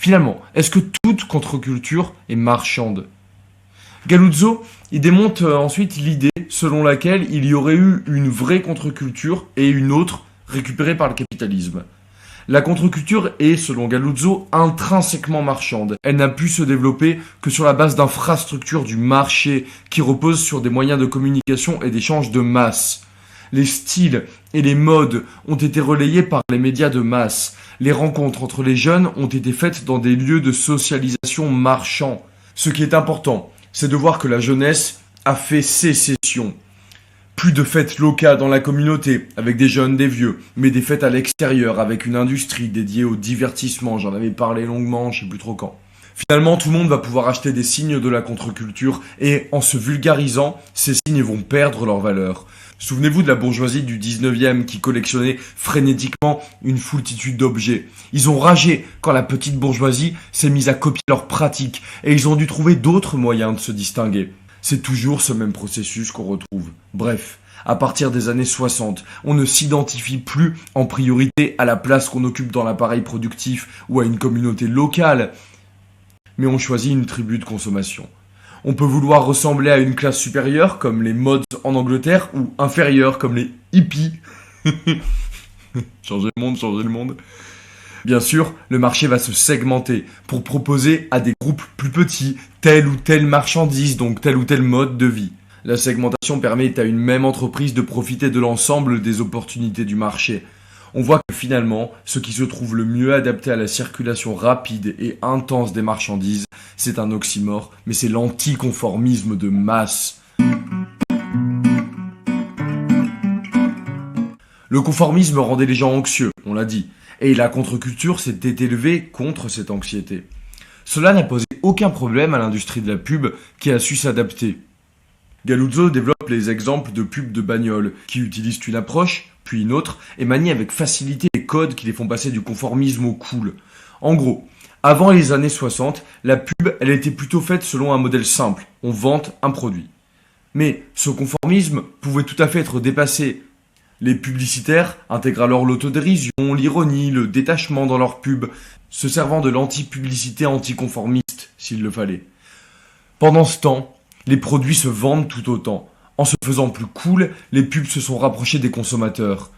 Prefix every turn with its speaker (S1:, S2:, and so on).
S1: Finalement, est-ce que toute contre-culture est marchande? Galuzzo, il démonte ensuite l'idée selon laquelle il y aurait eu une vraie contre-culture et une autre récupérée par le capitalisme. La contre-culture est, selon Galuzzo, intrinsèquement marchande. Elle n'a pu se développer que sur la base d'infrastructures du marché qui reposent sur des moyens de communication et d'échange de masse. Les styles et les modes ont été relayés par les médias de masse. Les rencontres entre les jeunes ont été faites dans des lieux de socialisation marchands. Ce qui est important, c'est de voir que la jeunesse a fait sécession. Plus de fêtes locales dans la communauté, avec des jeunes, des vieux, mais des fêtes à l'extérieur, avec une industrie dédiée au divertissement, j'en avais parlé longuement, je sais plus trop quand. Finalement, tout le monde va pouvoir acheter des signes de la contre-culture, et en se vulgarisant, ces signes vont perdre leur valeur. Souvenez-vous de la bourgeoisie du 19e qui collectionnait frénétiquement une foultitude d'objets. Ils ont ragé quand la petite bourgeoisie s'est mise à copier leurs pratiques, et ils ont dû trouver d'autres moyens de se distinguer. C'est toujours ce même processus qu'on retrouve. Bref, à partir des années 60, on ne s'identifie plus en priorité à la place qu'on occupe dans l'appareil productif ou à une communauté locale, mais on choisit une tribu de consommation. On peut vouloir ressembler à une classe supérieure comme les mods en Angleterre ou inférieure comme les hippies. Changer le monde, changer le monde. Bien sûr, le marché va se segmenter pour proposer à des groupes plus petits telle ou telle marchandise, donc tel ou tel mode de vie. La segmentation permet à une même entreprise de profiter de l'ensemble des opportunités du marché. On voit que finalement, ce qui se trouve le mieux adapté à la circulation rapide et intense des marchandises, c'est un oxymore, mais c'est l'anticonformisme de masse. Le conformisme rendait les gens anxieux, on l'a dit, et la contre-culture s'était élevée contre cette anxiété. Cela n'a posé aucun problème à l'industrie de la pub qui a su s'adapter. Galuzzo développe les exemples de pubs de bagnoles qui utilisent une approche, puis une autre, et manient avec facilité les codes qui les font passer du conformisme au cool. En gros, avant les années 60, la pub, elle était plutôt faite selon un modèle simple, on vante un produit. Mais ce conformisme pouvait tout à fait être dépassé. Les publicitaires intègrent alors l'autodérision, l'ironie, le détachement dans leurs pubs, se servant de l'anti-publicité anticonformiste, s'il le fallait. Pendant ce temps, les produits se vendent tout autant. En se faisant plus cool, les pubs se sont rapprochés des consommateurs.